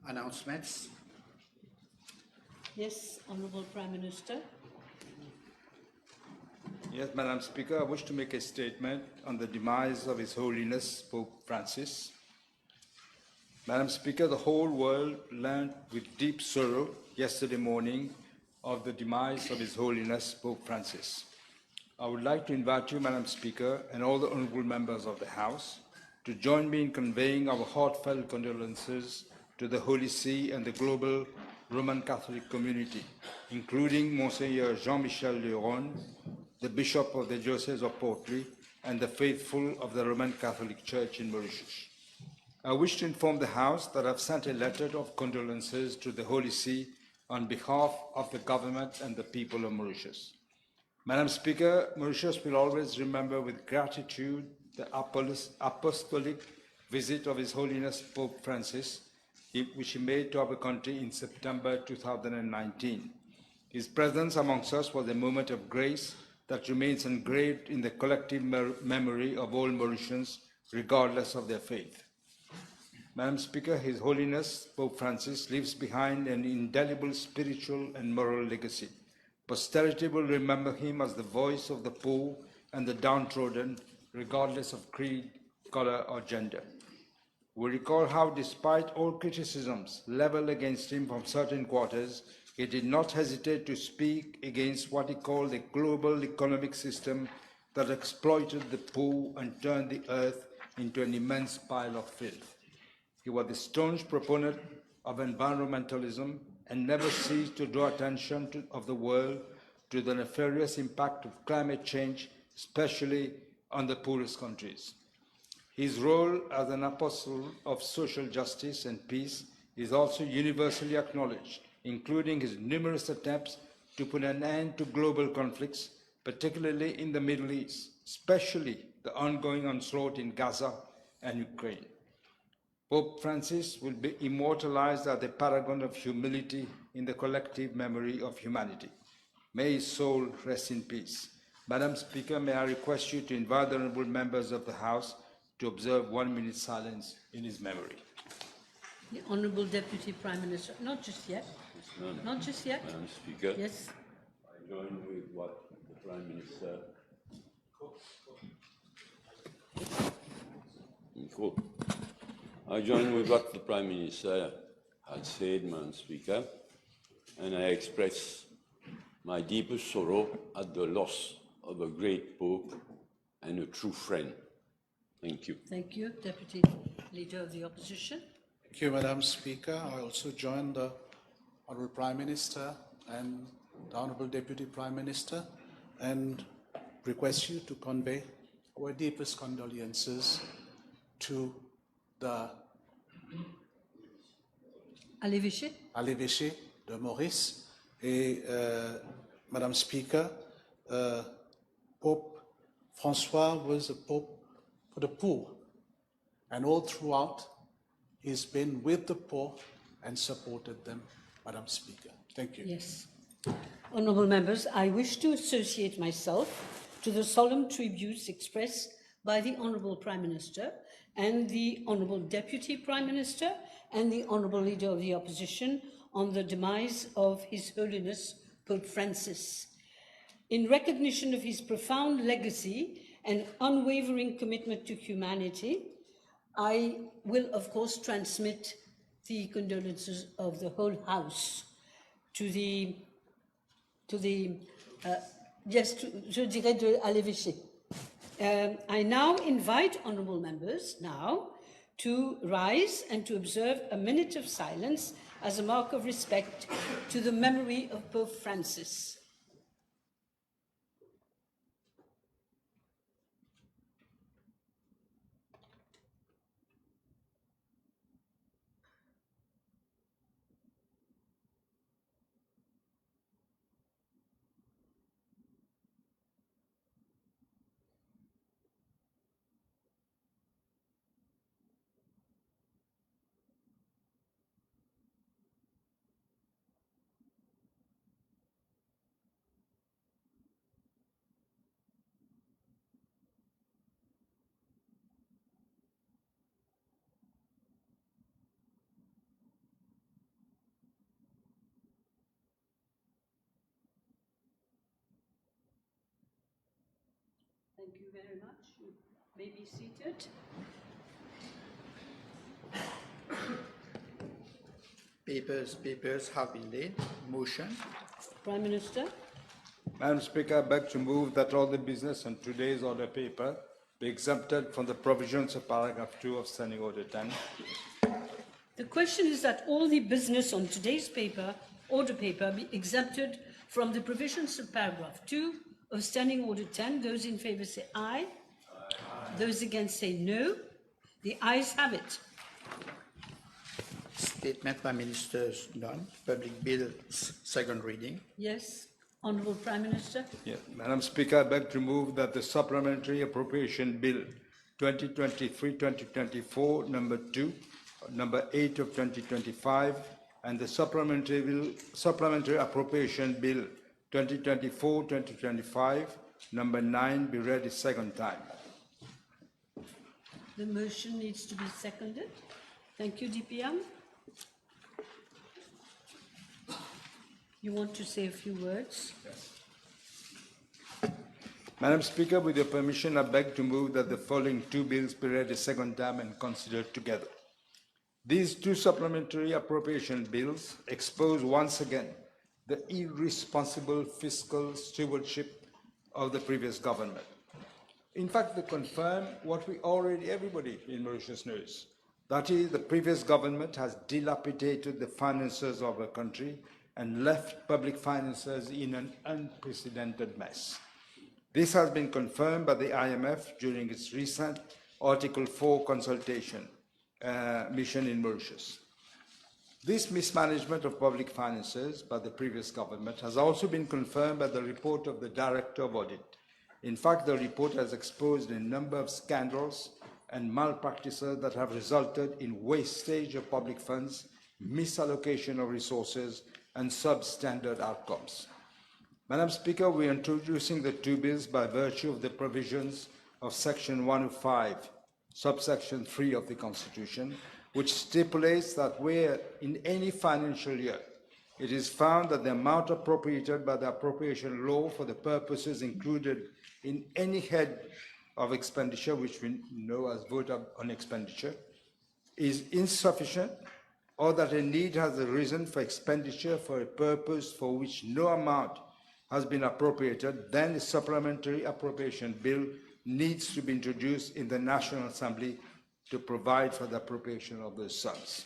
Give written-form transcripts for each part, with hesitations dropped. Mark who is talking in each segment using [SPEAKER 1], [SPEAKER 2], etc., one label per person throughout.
[SPEAKER 1] Announcements.
[SPEAKER 2] Yes, Honorable Prime Minister.
[SPEAKER 3] Yes, Madam Speaker, I wish to make a statement on the demise of His Holiness Pope Francis. Madam Speaker, the whole world learned with deep sorrow yesterday morning of the demise of His Holiness Pope Francis. I would like to invite you, Madam Speaker, and all the honorable members of the House to join me in conveying our heartfelt condolences to the Holy See and the global Roman Catholic community, including Monseigneur Jean-Michel Leron, the Bishop of the Diocese of Portly, and the faithful of the Roman Catholic Church in Mauritius. I wish to inform the House that I've sent a letter of condolences to the Holy See on behalf of the government and the people of Mauritius. Madam Speaker, Mauritius will always remember with gratitude the apostolic visit of His Holiness Pope Francis, which he made to our country in September 2019. His presence amongst us was a moment of grace that remains engraved in the collective memory of all Mauritians, regardless of their faith. Madam Speaker, His Holiness Pope Francis leaves behind an indelible spiritual and moral legacy. Posterity will remember him as the voice of the poor and the downtrodden, regardless of creed, color, or gender. We recall how, despite all criticisms leveled against him from certain quarters, he did not hesitate to speak against what he called a global economic system that exploited the poor and turned the earth into an immense pile of filth. He was a staunch proponent of environmentalism and never ceased to draw attention of the world to the nefarious impact of climate change, especially on the poorest countries. His role as an apostle of social justice and peace is also universally acknowledged, including his numerous attempts to put an end to global conflicts, particularly in the Middle East, especially the ongoing onslaught in Gaza and Ukraine. Pope Francis will be immortalized as a paragon of humility in the collective memory of humanity. May his soul rest in peace. Madam Speaker, may I request you to invite the honorable members of the House to observe 1 minute silence in his memory.
[SPEAKER 2] The Honorable Deputy Prime Minister. Not just yet. Not just yet.
[SPEAKER 4] Madam Speaker.
[SPEAKER 2] Yes.
[SPEAKER 4] I join with what the Prime Minister. I join with what the Prime Minister had said, Madam Speaker, and I express my deepest sorrow at the loss of a great Pope and a true friend. Thank you.
[SPEAKER 2] Thank you, Deputy Leader of the Opposition.
[SPEAKER 1] Thank you, Madam Speaker. I also join the Honourable Prime Minister and the Honourable Deputy Prime Minister and request you to convey our deepest condolences to the Alévêché de Maurice. Et Madam Speaker, Pope Francois was a Pope for the poor, and all throughout he's been with the poor and supported them, Madam Speaker. Thank you.
[SPEAKER 2] Yes. Honourable members, I wish to associate myself to the solemn tributes expressed by the Honourable Prime Minister and the Honourable Deputy Prime Minister and the Honourable Leader of the Opposition on the demise of His Holiness Pope Francis. In recognition of his profound legacy and unwavering commitment to humanity, I will, of course, transmit the condolences of the whole House to the je dirais de Alévêché. I now invite honourable members to rise and to observe a minute of silence as a mark of respect to the memory of Pope Francis. Thank you very much. You may be seated.
[SPEAKER 5] Papers have been laid. Motion.
[SPEAKER 2] Prime Minister,
[SPEAKER 3] Madam Speaker, I beg to move that all the business on today's order paper be exempted from the provisions of paragraph 2 of Standing Order 10.
[SPEAKER 2] the question is that all the business on today's order paper, be exempted from the provisions of paragraph 2 of Standing Order 10. Those in favour say aye. Those against say no. The ayes have it.
[SPEAKER 5] Statement by Ministers none. Public bills, second reading.
[SPEAKER 2] Yes, Honourable Prime Minister.
[SPEAKER 3] Yes. Madam Speaker, I beg to move that the Supplementary Appropriation Bill 2023-2024, number 2, number 8 of 2025, and the Supplementary Appropriation Bill 2024-2025, number 9, be read a second time.
[SPEAKER 2] The motion needs to be seconded. Thank you, DPM. You want to say a few words?
[SPEAKER 3] Madam Speaker, with your permission, I beg to move that the following two bills be read a second time and considered together. These two supplementary appropriation bills expose once again the irresponsible fiscal stewardship of the previous government. In fact, they confirm what everybody in Mauritius knows. That is, the previous government has dilapidated the finances of our country and left public finances in an unprecedented mess. This has been confirmed by the IMF during its recent Article 4 consultation mission in Mauritius. This mismanagement of public finances by the previous government has also been confirmed by the report of the Director of Audit. In fact, the report has exposed a number of scandals and malpractices that have resulted in wastage of public funds, misallocation of resources, and substandard outcomes. Madam Speaker, we are introducing the two bills by virtue of the provisions of Section 105, subsection 3 of the Constitution, which stipulates that where in any financial year it is found that the amount appropriated by the appropriation law for the purposes included in any head of expenditure, which we know as vote on expenditure, is insufficient, or that a need has arisen for expenditure for a purpose for which no amount has been appropriated, then a supplementary appropriation bill needs to be introduced in the National Assembly to provide for the appropriation of those sums.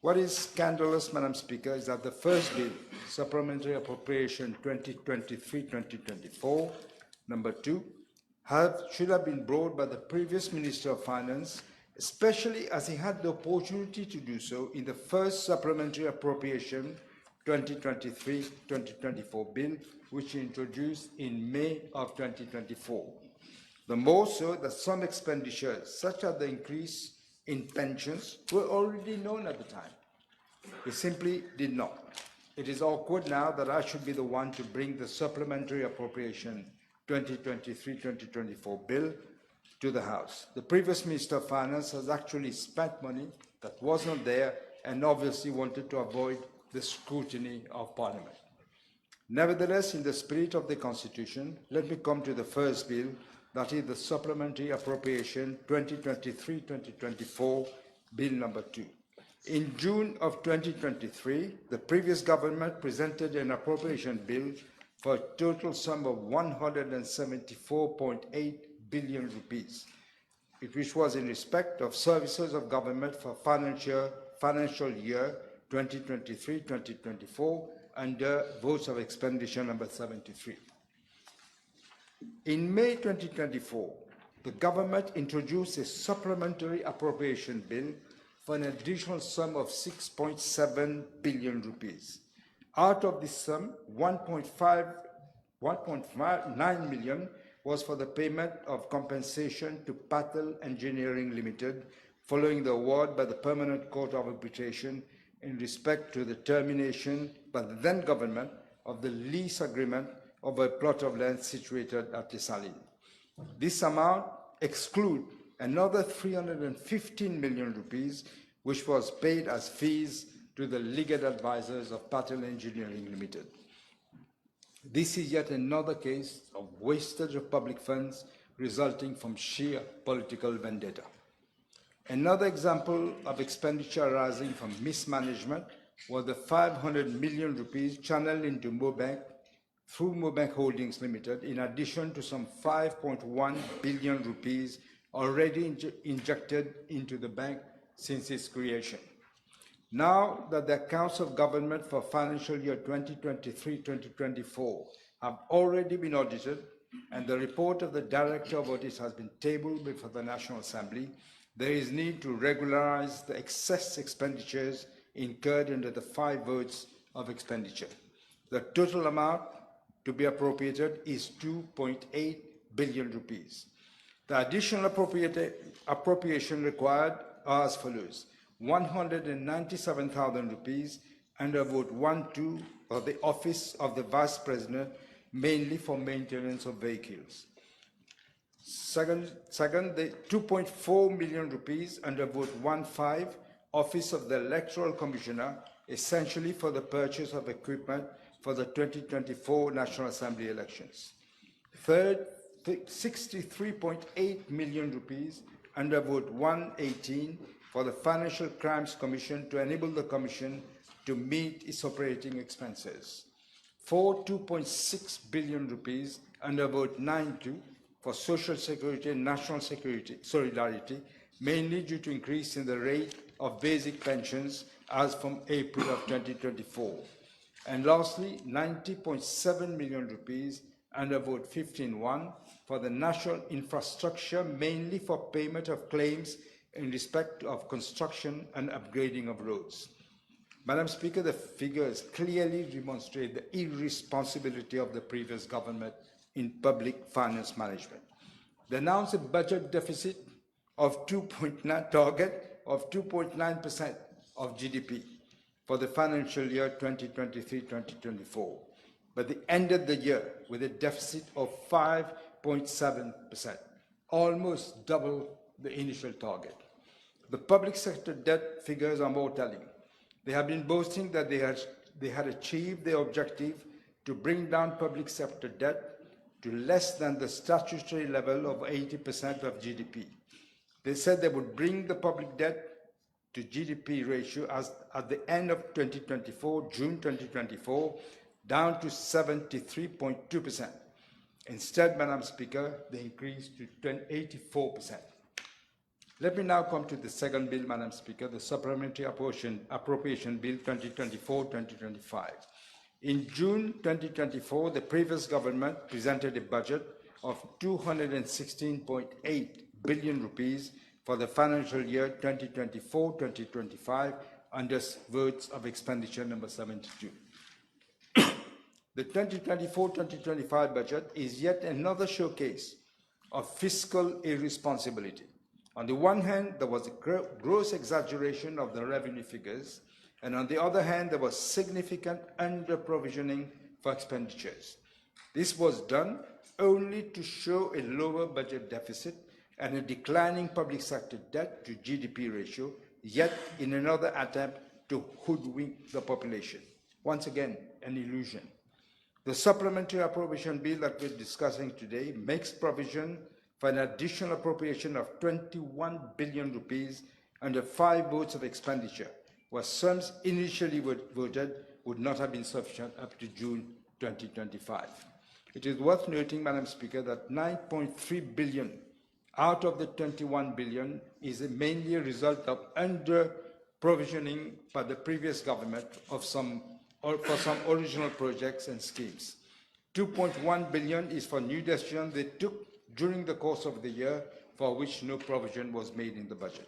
[SPEAKER 3] What is scandalous, Madam Speaker, is that the first bill, Supplementary Appropriation 2023-2024, number 2, should have been brought by the previous Minister of Finance, especially as he had the opportunity to do so in the first Supplementary Appropriation 2023-2024 bill, which he introduced in May of 2024. The more so that some expenditures, such as the increase in pensions, were already known at the time. He simply did not. It is awkward now that I should be the one to bring the Supplementary Appropriation 2023-2024 bill to the House. The previous Minister of Finance has actually spent money that wasn't there and obviously wanted to avoid the scrutiny of Parliament. Nevertheless, in the spirit of the Constitution, let me come to the first bill, that is the Supplementary Appropriation 2023-2024, Bill number 2. In June of 2023, the previous government presented an appropriation bill for a total sum of 174.8 billion rupees, which was in respect of services of government for financial year 2023-2024 under votes of expenditure number 73. In May 2024, the government introduced a supplementary appropriation bill for an additional sum of 6.7 billion rupees. Out of this sum, 1.9 million was for the payment of compensation to Patel Engineering Limited following the award by the Permanent Court of Arbitration in respect to the termination by the then government of the lease agreement of a plot of land situated at Tessaline. This amount excludes another 315 million rupees, which was paid as fees to the legal advisors of Patel Engineering Limited. This is yet another case of wastage of public funds resulting from sheer political vendetta. Another example of expenditure arising from mismanagement was the 500 million rupees channeled into Mobank through Mobank Holdings Limited, in addition to some 5.1 billion rupees already injected into the bank since its creation. Now that the accounts of government for financial year 2023-2024 have already been audited and the report of the Director of Audit has been tabled before the National Assembly, there is need to regularize the excess expenditures incurred under the 5 votes of expenditure. The total amount to be appropriated is 2.8 billion rupees. The additional appropriation required are as follows: 197,000 rupees under vote 1-2 for the office of the Vice President, mainly for maintenance of vehicles. Second, the 2.4 million rupees under vote 1-5, office of the Electoral Commissioner, essentially for the purchase of equipment for the 2024 National Assembly elections. Third, 63.8 million rupees under vote 118 for the Financial Crimes Commission to enable the Commission to meet its operating expenses. Fourth, 2.6 billion rupees under vote 92 for Social Security and National Security Solidarity, mainly due to increase in the rate of basic pensions as from April of 2024. And lastly, 90.7 million rupees under vote 15-1 for the national infrastructure, mainly for payment of claims in respect of construction and upgrading of roads. Madam Speaker, the figures clearly demonstrate the irresponsibility of the previous government in public finance management. They announced a budget deficit of 2.9% of GDP for the financial year 2023-2024, but they ended the year with a deficit of 5.7%, almost double the initial target. The public sector debt figures are more telling. They have been boasting that they had achieved their objective to bring down public sector debt to less than the statutory level of 80% of GDP. They said they would bring the public debt to GDP ratio at the end of 2024, June 2024, down to 73.2%. Instead, Madam Speaker, they increased to 84%. Let me now come to the second bill, Madam Speaker, the Supplementary Appropriation Bill 2024-2025. In June 2024, the previous government presented a budget of 216.8 billion rupees for the financial year 2024-2025 under votes of expenditure number 72. The 2024-2025 budget is yet another showcase of fiscal irresponsibility. On the one hand, there was a gross exaggeration of the revenue figures, and on the other hand, there was significant under-provisioning for expenditures. This was done only to show a lower budget deficit and a declining public sector debt to GDP ratio, yet in another attempt to hoodwink the population. Once again, an illusion. The Supplementary Appropriation Bill that we're discussing today makes provision for an additional appropriation of 21 billion rupees under 5 votes of expenditure, where sums initially voted would not have been sufficient up to June 2025. It is worth noting, Madam Speaker, that 9.3 billion out of the 21 billion is mainly a result of under-provisioning by the previous government for some original projects and schemes. 2.1 billion is for new decisions they took during the course of the year, for which no provision was made in the budget.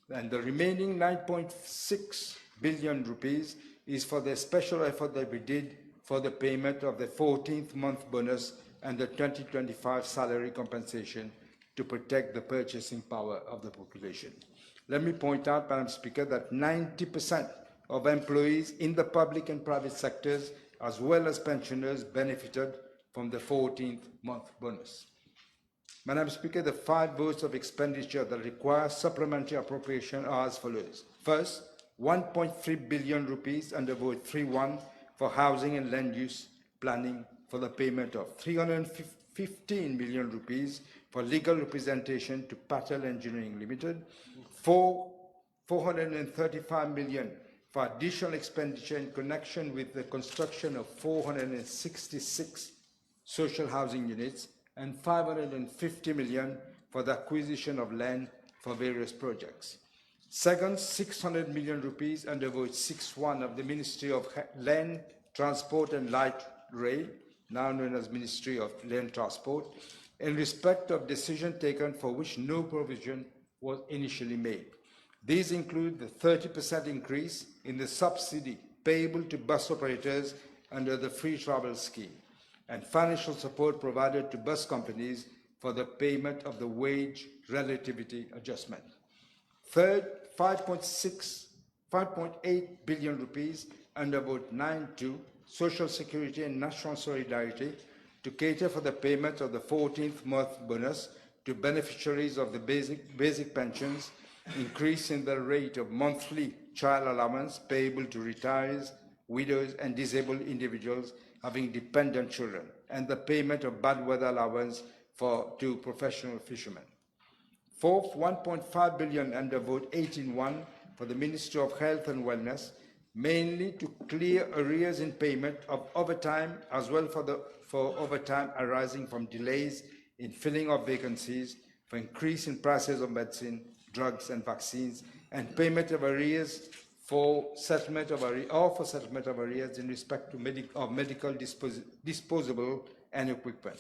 [SPEAKER 3] And the remaining 9.6 billion rupees is for the special effort that we did for the payment of the 14th month bonus and the 2025 salary compensation to protect the purchasing power of the population. Let me point out, Madam Speaker, that 90% of employees in the public and private sectors, as well as pensioners, benefited from the 14th month bonus. Madam Speaker, the 5 votes of expenditure that require supplementary appropriation are as follows. First, 1.3 billion rupees under vote 3-1 for housing and land use planning for the payment of 315 million rupees for for legal representation to Patel Engineering Limited, 435 million for additional expenditure in connection with the construction of 466 social housing units, and 550 million for the acquisition of land for various projects. Second, 600 million rupees under vote 6.1 of the Ministry of Land, Transport and Light Rail, now known as Ministry of Land Transport, in respect of decision taken for which no provision was initially made. These include the 30% increase in the subsidy payable to bus operators under the free travel scheme, and financial support provided to bus companies for the payment of the wage relativity adjustment. Third, 5.8 billion rupees under vote 9.2, Social Security and National Solidarity, to cater for the payment of the 14th month bonus to beneficiaries of the basic pensions, increase in the rate of monthly child allowance payable to retirees, widows, and disabled individuals having dependent children, and the payment of bad weather allowance to professional fishermen. Fourth, 1.5 billion under vote 18.1 for the Ministry of Health and Wellness, mainly to clear arrears in payment of overtime, as well for overtime arising from delays in filling of vacancies, for increase in prices of medicine, drugs, and vaccines, and payment of arrears for settlement of arrears in respect to medical disposable and equipment.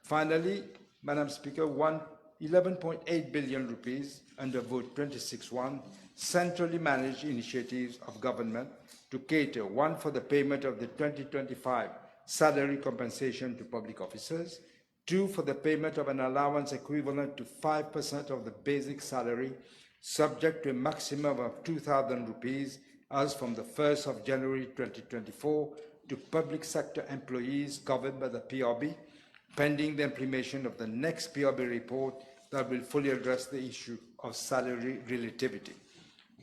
[SPEAKER 3] Finally, Madam Speaker, 11.8 billion rupees under vote 26.1, centrally managed initiatives of government to cater, one, for the payment of the 2025 salary compensation to public officers, two, for the payment of an allowance equivalent to 5% of the basic salary, subject to a maximum of 2,000 rupees as from the 1st of January 2024 to public sector employees covered by the PRB, pending the implementation of the next PRB report that will fully address the issue of salary relativity.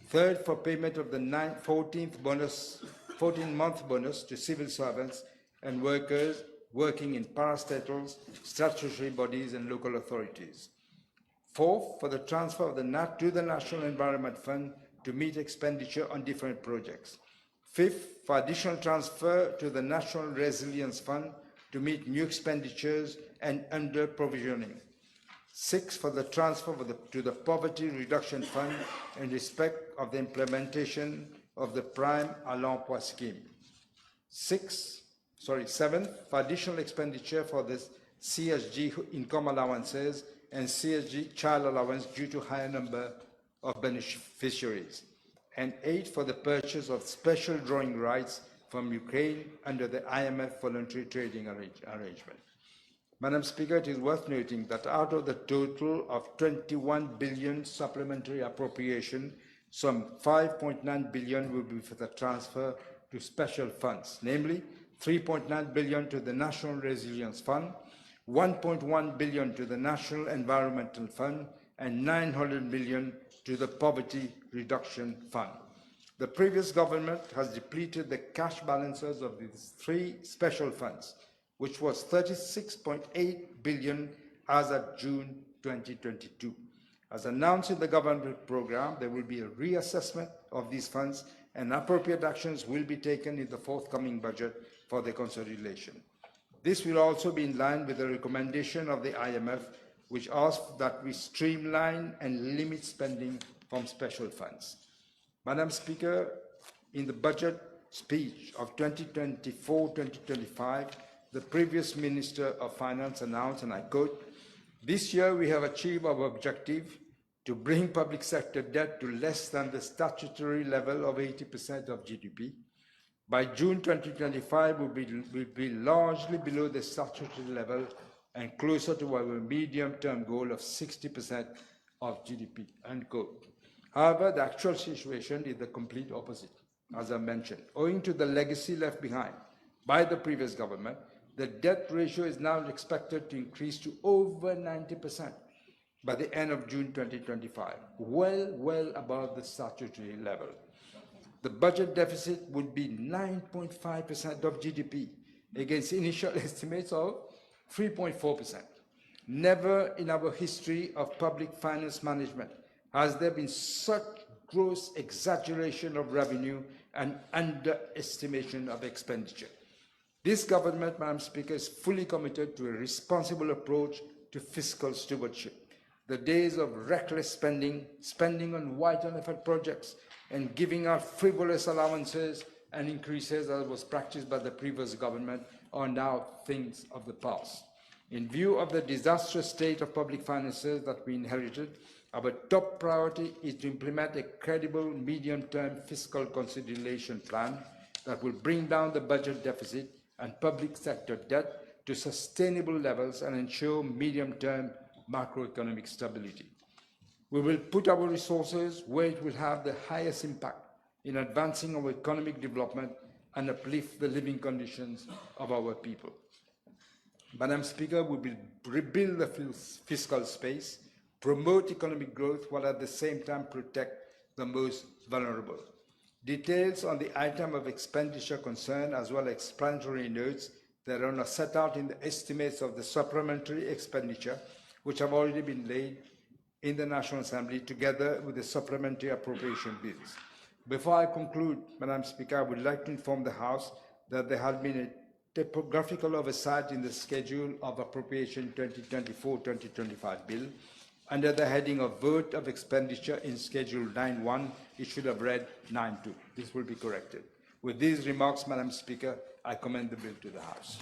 [SPEAKER 3] Third, for payment of the 14-month bonus to civil servants and workers working in parastatals, statutory bodies, and local authorities. Fourth, for the transfer of the NAT to the National Environment Fund to meet expenditure on different projects. Fifth, for additional transfer to the National Resilience Fund to meet new expenditures and under provisioning. Sixth, for the transfer to the Poverty Reduction Fund in respect of the implementation of the Prime à l'Emploi scheme. Seventh, for additional expenditure for the CSG income allowances and CSG child allowance due to higher number of beneficiaries. And eighth, for the purchase of special drawing rights from Ukraine under the IMF voluntary trading arrangement. Madam Speaker, it is worth noting that out of the total of 21 billion supplementary appropriation, some 5.9 billion will be for the transfer to special funds, namely 3.9 billion to the National Resilience Fund, 1.1 billion to the National Environmental Fund, and 900 million to the Poverty Reduction Fund. The previous government has depleted the cash balances of these three special funds, which was 36.8 billion as of June 2022. As announced in the government program, there will be a reassessment of these funds and appropriate actions will be taken in the forthcoming budget for their consolidation. This will also be in line with the recommendation of the IMF, which asks that we streamline and limit spending from special funds. Madam Speaker, in the budget speech of 2024-2025, the previous Minister of Finance announced, and I quote, "This year we have achieved our objective to bring public sector debt to less than the statutory level of 80% of GDP. By June 2025, we'll be largely below the statutory level and closer to our medium-term goal of 60% of GDP," unquote. However, the actual situation is the complete opposite, as I mentioned. Owing to the legacy left behind by the previous government, the debt ratio is now expected to increase to over 90% by the end of June 2025, well above the statutory level. The budget deficit would be 9.5% of GDP against initial estimates of 3.4%. Never in our history of public finance management has there been such gross exaggeration of revenue and underestimation of expenditure. This government, Madam Speaker, is fully committed to a responsible approach to fiscal stewardship. The days of reckless spending, spending on white-on-effort projects, and giving out frivolous allowances and increases as was practiced by the previous government are now things of the past. In view of the disastrous state of public finances that we inherited, our top priority is to implement a credible medium-term fiscal consolidation plan that will bring down the budget deficit and public sector debt to sustainable levels and ensure medium-term macroeconomic stability. We will put our resources where it will have the highest impact in advancing our economic development and uplift the living conditions of our people. Madam Speaker, we will rebuild the fiscal space, promote economic growth while at the same time protect the most vulnerable. Details on the item of expenditure concerned as well as explanatory notes that are set out in the estimates of the supplementary expenditure which have already been laid in the National Assembly together with the supplementary appropriation bills. Before I conclude, Madam Speaker, I would like to inform the House that there has been a typographical oversight in the schedule of appropriation 2024-2025 bill. Under the heading of vote of expenditure in schedule 9.1, it should have read 9.2. This will be corrected. With these remarks, Madam Speaker, I commend the bill to the House.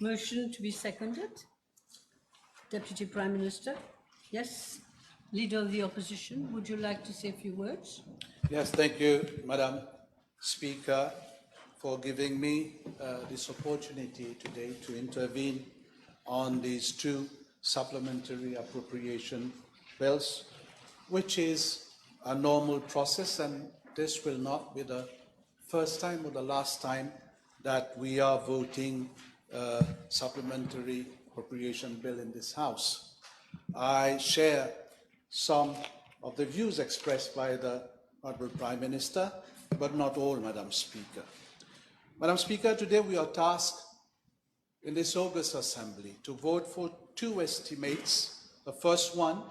[SPEAKER 2] Motion to be seconded. Deputy Prime Minister. Yes. Leader of the Opposition, would you like to say a few words?
[SPEAKER 1] Yes, thank you, Madam Speaker, for giving me this opportunity today to intervene on these two supplementary appropriation bills, which is a normal process, and this will not be the first time or the last time that we are voting supplementary appropriation bill in this House. I share some of the views expressed by the Honourable Prime Minister, but not all, Madam Speaker. Madam Speaker, today we are tasked in this August Assembly to vote for two estimates. The first one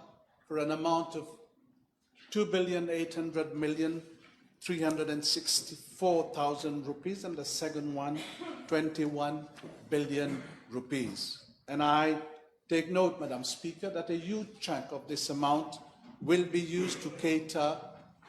[SPEAKER 1] for an amount of 2,800,364,000 rupees, and the second one, 21 billion rupees. And I take note, Madam Speaker, that a huge chunk of this amount will be used to cater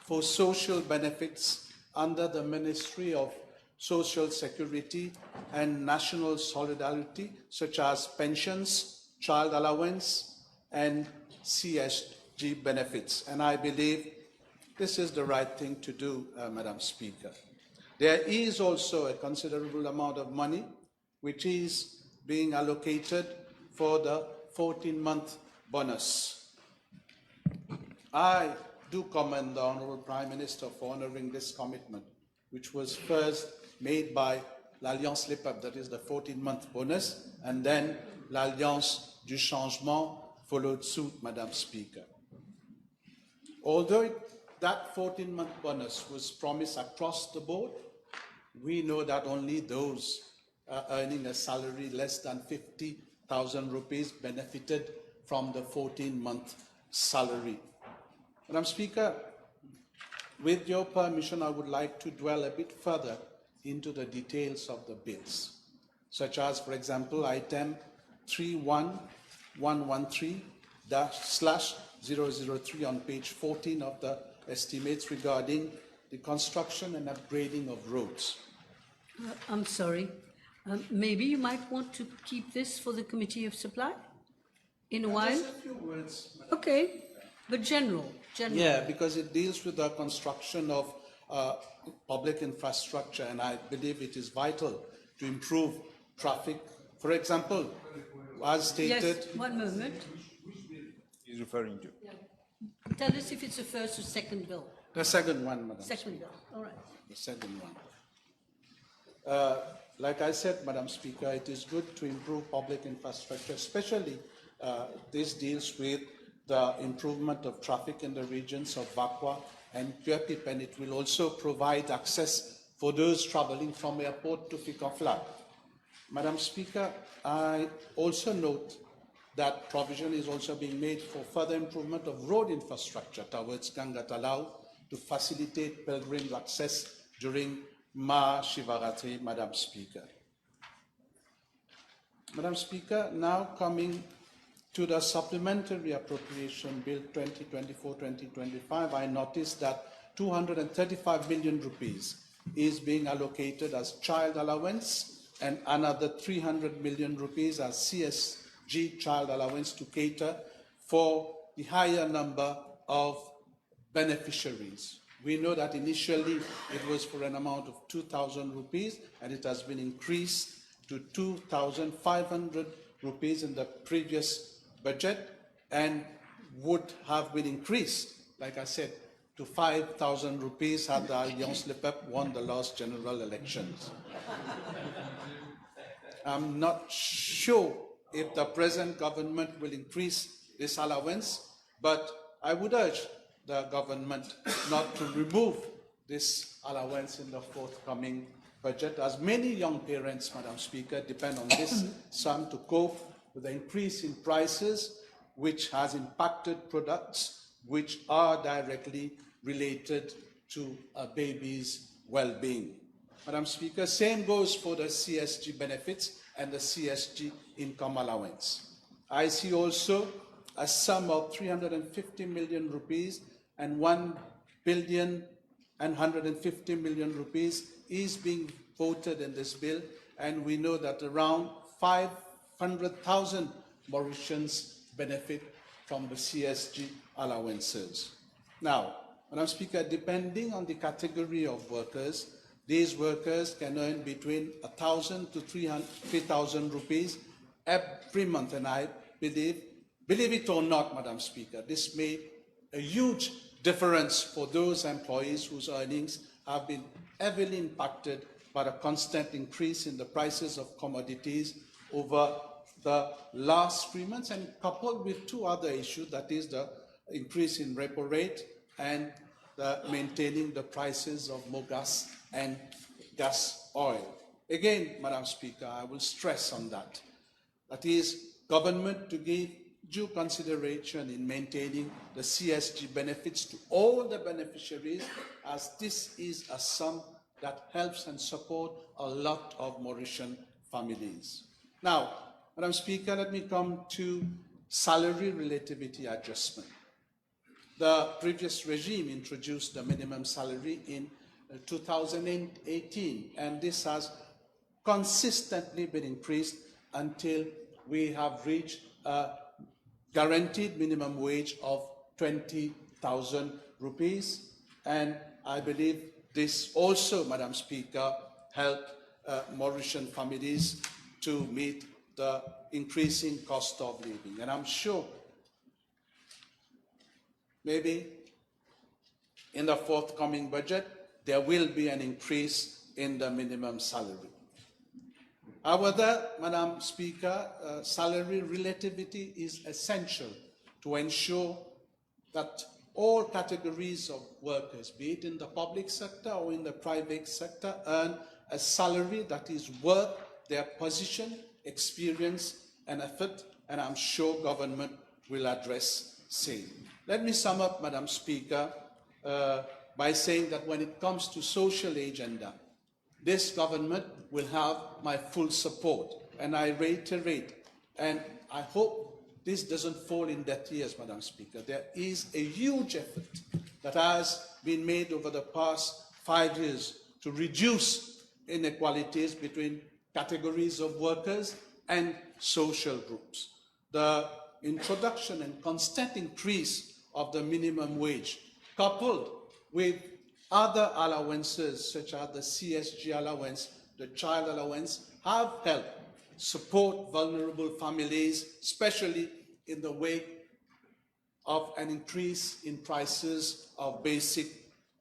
[SPEAKER 1] for social benefits under the Ministry of Social Security and National Solidarity, such as pensions, child allowance, and CSG benefits. And I believe this is the right thing to do, Madam Speaker. There is also a considerable amount of money which is being allocated for the 14-month bonus. I do commend the Honourable Prime Minister for honouring this commitment, which was first made by l'Alliance Les Peuples, that is the 14-month bonus, and then l'Alliance du Changement followed suit, Madam Speaker. Although that 14-month bonus was promised across the board, we know that only those earning a salary less than 50,000 rupees benefited from the 14-month salary. Madam Speaker, with your permission, I would like to dwell a bit further into the details of the bills, such as, for example, item 31113-003 on page 14 of the estimates regarding the construction and upgrading of roads.
[SPEAKER 2] I'm sorry. Maybe you might want to keep this for the Committee of Supply in a while?
[SPEAKER 1] Just a few words, Madam.
[SPEAKER 2] Okay, but general.
[SPEAKER 1] Yeah, because it deals with the construction of public infrastructure, and I believe it is vital to improve traffic. For example, as stated...
[SPEAKER 2] Yes, one moment.
[SPEAKER 3] Which bill is referring to?
[SPEAKER 2] Tell us if it's a first or second bill.
[SPEAKER 1] The second one, Madam.
[SPEAKER 2] Second bill, all right.
[SPEAKER 1] The second one. Like I said, Madam Speaker, it is good to improve public infrastructure, especially this deals with the improvement of traffic in the regions of Vakwa and Kuepip, and it will also provide access for those traveling from airport to pick up flight. Madam Speaker, I also note that provision is also being made for further improvement of road infrastructure towards Ganga Talav to facilitate pilgrims' access during Mahashivaratri, Madam Speaker. Madam Speaker, now coming to the Supplementary Appropriation Bill 2024-2025, I noticed that 235 million rupees is being allocated as child allowance and another 300 million rupees as CSG child allowance to cater for the higher number of beneficiaries. We know that initially it was for an amount of 2,000 rupees and it has been increased to 2,500 rupees in the previous budget and would have been increased, like I said, to 5,000 rupees had the Alliance Le Peuple won the last general elections. I'm not sure if the present government will increase this allowance, but I would urge the government not to remove this allowance in the forthcoming budget, as many young parents, Madam Speaker, depend on this sum to cope with the increase in prices, which has impacted products which are directly related to a baby's well-being. Madam Speaker, same goes for the CSG benefits and the CSG income allowance. I see also a sum of 350 million rupees and 1,150 million rupees is being voted in this bill, and we know that around 500,000 Mauritians benefit from the CSG allowances. Now, Madam Speaker, depending on the category of workers, these workers can earn between 1,000 to 3,000 rupees every month, and I believe it or not, Madam Speaker, this made a huge difference for those employees whose earnings have been heavily impacted by the constant increase in the prices of commodities over the last 3 months, and coupled with two other issues, that is the increase in repo rate and the maintaining the prices of mogas and gas oil. Again, Madam Speaker, I will stress on that. That is, government to give due consideration in maintaining the CSG benefits to all the beneficiaries, as this is a sum that helps and supports a lot of Mauritian families. Now, Madam Speaker, let me come to salary relativity adjustment. The previous regime introduced the minimum salary in 2018, and this has consistently been increased until we have reached a guaranteed minimum wage of 20,000 rupees. And I believe this also, Madam Speaker, helped Mauritian families to meet the increasing cost of living. And I'm sure maybe in the forthcoming budget, there will be an increase in the minimum salary. However, Madam Speaker, salary relativity is essential to ensure that all categories of workers, be it in the public sector or in the private sector, earn a salary that is worth their position, experience, and effort, and I'm sure government will address same. Let me sum up, Madam Speaker, by saying that when it comes to social agenda, this government will have my full support. And I reiterate, and I hope this doesn't fall in deaf ears, Madam Speaker. There is a huge effort that has been made over the past 5 years to reduce inequalities between categories of workers and social groups. The introduction and constant increase of the minimum wage, coupled with other allowances such as the CSG allowance, the child allowance, have helped support vulnerable families, especially in the wake of an increase in prices of basic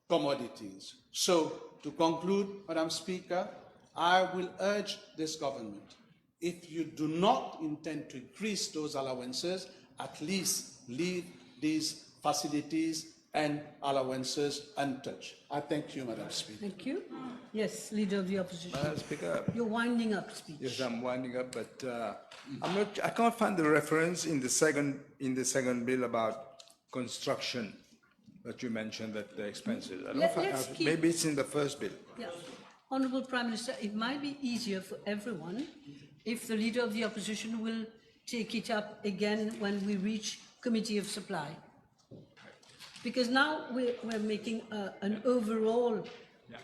[SPEAKER 1] commodities. So, to conclude, Madam Speaker, I will urge this government, if you do not intend to increase those allowances, at least leave these facilities and allowances untouched. I thank you, Madam Speaker.
[SPEAKER 2] Thank you. Yes, Leader of the Opposition.
[SPEAKER 3] Madam Speaker,
[SPEAKER 2] You're winding up speech.
[SPEAKER 3] yes, I'm winding up, but I can't find the reference in the second bill about construction that you mentioned, that the expenses. I don't
[SPEAKER 2] Let's keep-
[SPEAKER 3] maybe it's in the first bill.
[SPEAKER 2] Yeah. Honourable Prime Minister, it might be easier for everyone if the Leader of the Opposition will take it up again when we reach Committee of Supply. Because now we're making an overall,
[SPEAKER 3] Yeah,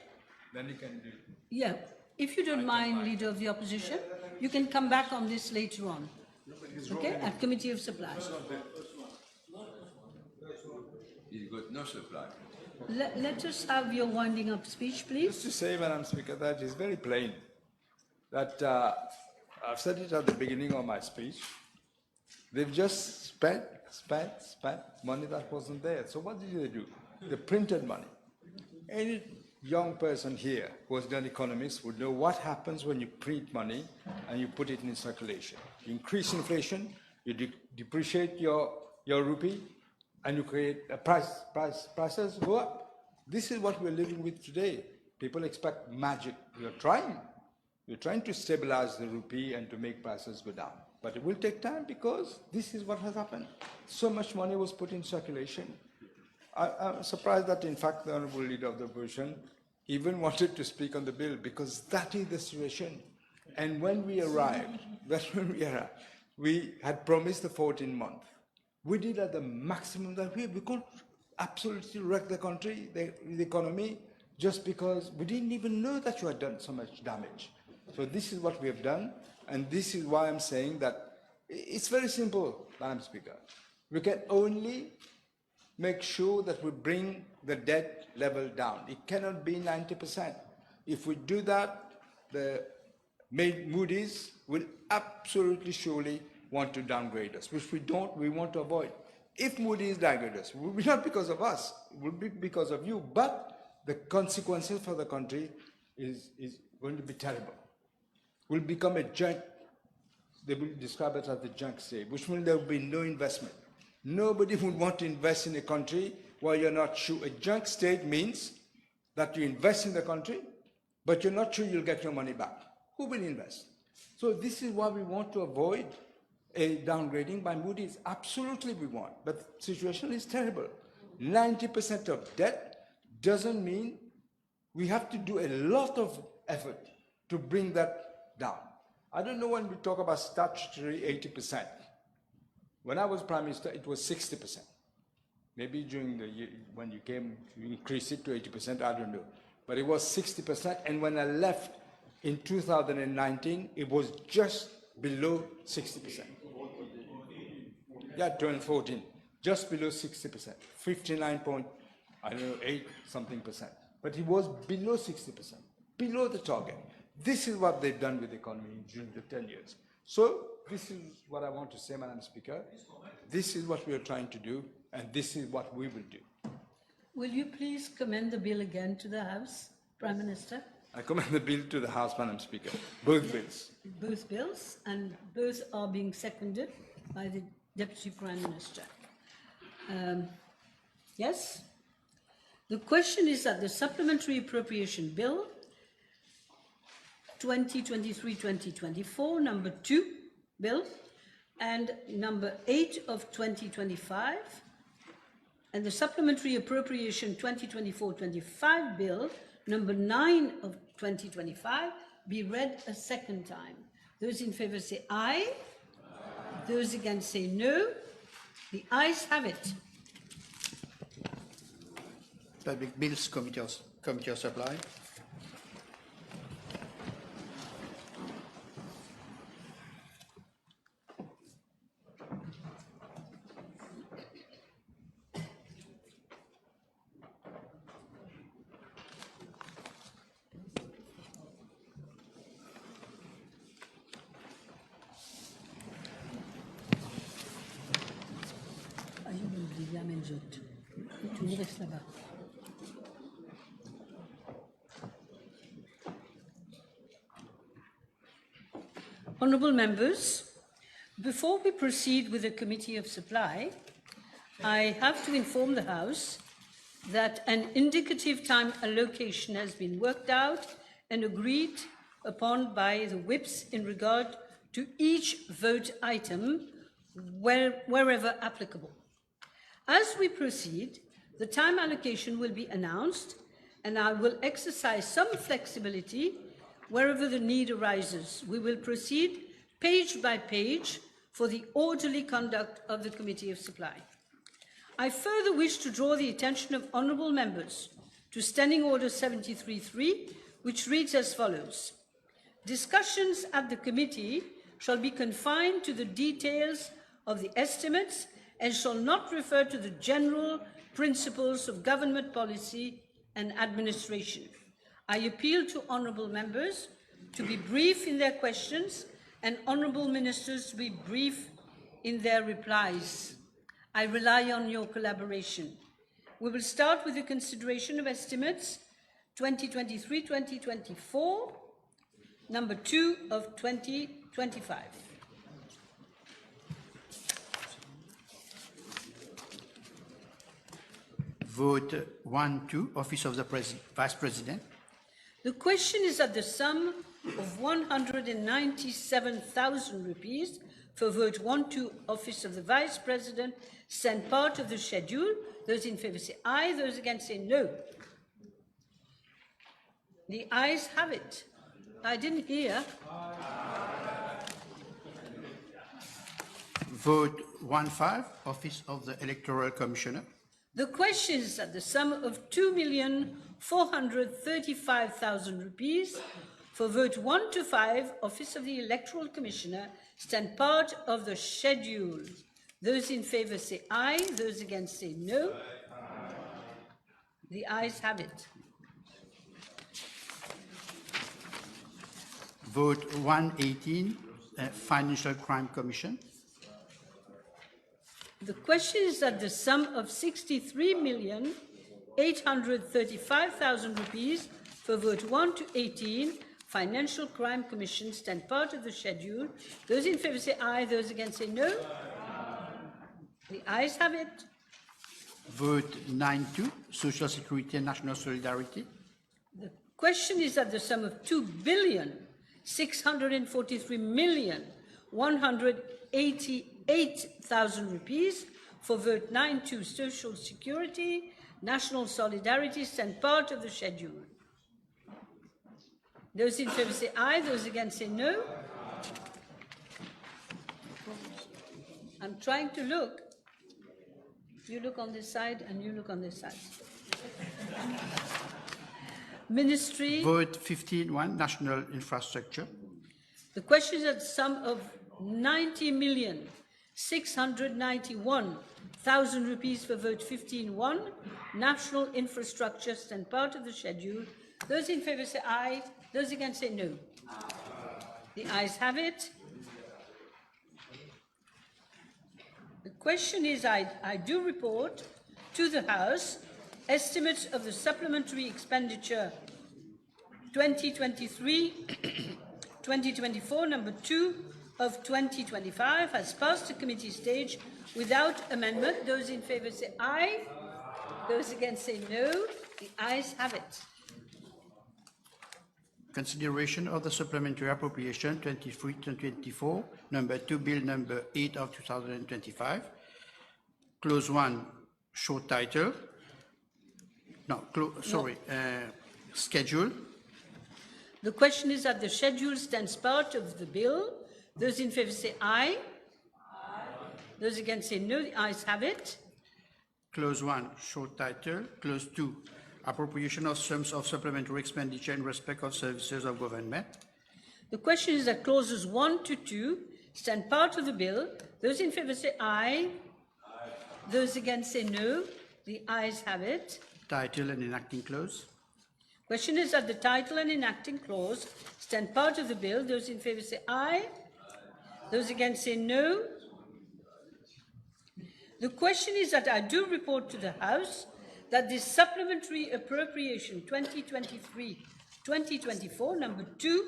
[SPEAKER 3] then you can do.
[SPEAKER 2] yeah, if you don't mind, Leader of the Opposition, you can come back on this later on. Okay, at Committee of Supply.
[SPEAKER 4] He's got no supply.
[SPEAKER 2] Let us have your winding up speech, please.
[SPEAKER 3] Just to say, Madam Speaker, that is very plain. That I've said it at the beginning of my speech. They've just spent money that wasn't there. So what did they do? They printed money. Any young person here who has done economics would know what happens when you print money and you put it in circulation. You increase inflation, you depreciate your rupee, and you create a prices go up. This is what we're living with today. People expect magic. We're trying to stabilize the rupee and to make prices go down. But it will take time because this is what has happened. So much money was put in circulation. I'm surprised that, in fact, the Honourable Leader of the Opposition even wanted to speak on the bill because that is the situation. And when we arrived, we had promised the 14-month. We did at the maximum that we could absolutely wreck the country, the economy, just because we didn't even know that you had done so much damage. So this is what we have done, and this is why I'm saying that it's very simple, Madam Speaker. We can only make sure that we bring the debt level down. It cannot be 90%. If we do that, the Moody's will absolutely surely want to downgrade us, which we don't, we want to avoid. If Moody's downgrade us, it will be not because of us, it will be because of you, but the consequences for the country is going to be terrible. We'll become a junk, they will describe it as the junk state, which means there will be no investment. Nobody would want to invest in a country where you're not sure. A junk state means that you invest in the country, but you're not sure you'll get your money back. Who will invest? So this is why we want to avoid a downgrading by Moody's. Absolutely we want, but the situation is terrible. 90% of debt doesn't mean we have to do a lot of effort to bring that down. I don't know when we talk about statutory 80%. When I was Prime Minister, it was 60%. Maybe during the year when you came, you increased it to 80%, I don't know. But it was 60%, and when I left in 2019, it was just below 60%. Yeah, 2014, just below 60%, 59.8 something percent. But it was below 60%, below the target. This is what they've done with the economy during the 10 years. So this is what I want to say, Madam Speaker. This is what we are trying to do, and this is what we will do.
[SPEAKER 2] Will you please commend the bill again to the House, Prime Minister?
[SPEAKER 3] I commend the bill to the House, Madam Speaker, both bills.
[SPEAKER 2] Both bills, and both are being seconded by the Deputy Prime Minister. Yes? The question is that the Supplementary Appropriation Bill 2023-2024, number 2 bill, and number 8 of 2025, and the Supplementary Appropriation 2024-25 bill, number 9 of 2025, be read a second time. Those in favour say aye. Those against say no. The ayes have it.
[SPEAKER 5] Public Bills Committee of Supply.
[SPEAKER 2] Tu restes là-bas. Honourable members, before we proceed with the Committee of Supply, I have to inform the House that an indicative time allocation has been worked out and agreed upon by the whips in regard to each vote item wherever applicable. As we proceed, the time allocation will be announced, and I will exercise some flexibility wherever the need arises. We will proceed page by page for the orderly conduct of the Committee of Supply. I further wish to draw the attention of honourable members to Standing Order 73.3, which reads as follows. Discussions at the committee shall be confined to the details of the estimates and shall not refer to the general principles of government policy and administration. I appeal to honourable members to be brief in their questions and honourable ministers to be brief in their replies. I rely on your collaboration. We will start with the consideration of estimates 2023-2024, number 2 of 2025.
[SPEAKER 5] Vote 1-2, Office of the Vice President.
[SPEAKER 2] The question is that the sum of 197,000 rupees for vote 1-2, Office of the Vice President, stand part of the schedule. Those in favour say aye, those against say no. The ayes have it. I didn't hear.
[SPEAKER 5] Vote 1-5, Office of the Electoral Commissioner.
[SPEAKER 2] The question is that the sum of 2,435,000 rupees for vote 1-5, Office of the Electoral Commissioner, stand part of the schedule. Those in favour say aye, those against say no. The ayes have it.
[SPEAKER 5] Vote 1-18, Financial Crime Commission.
[SPEAKER 2] The question is that the sum of 63,835,000 rupees for vote 1-18, Financial Crime Commission, stand part of the schedule. Those in favour say aye, those against say no. The ayes have it.
[SPEAKER 5] Vote 9-2, Social Security and National Solidarity.
[SPEAKER 2] The question is that the sum of 2,643,188,000 rupees for vote 9-2, Social Security, National Solidarity, stand part of the schedule. Those in favour say aye, those against say no. I'm trying to look. You look on this side and you look on this side. Ministry.
[SPEAKER 5] Vote 15-1, National Infrastructure.
[SPEAKER 2] The question is that the sum of 90,691,000 rupees for vote 15-1, National Infrastructure, stand part of the schedule. Those in favour say aye, those against say no. The ayes have it. The question is, I do report to the House estimates of the supplementary expenditure 2023-2024, number 2 of 2025, has passed the committee stage without amendment. Those in favour say aye, those against say no. The ayes have it.
[SPEAKER 5] Consideration of the Supplementary Appropriation 23-24, number 2, Bill number 8 of 2025. Clause 1, short title. Schedule.
[SPEAKER 2] The question is that the schedule stands part of the bill. Those in favour say aye. Those against say no. The ayes have it.
[SPEAKER 5] Clause 1, short title. Clause 2, appropriation of sums of supplementary expenditure in respect of services of government.
[SPEAKER 2] The question is that clauses 1 to 2 stand part of the bill. Those in favour say aye. Those against say no. The ayes have it.
[SPEAKER 5] Title and enacting clause.
[SPEAKER 2] Question is that the title and enacting clause stand part of the bill. Those in favour say aye. Those against say no. The question is that I do report to the House that this supplementary appropriation 2023-2024, number 2,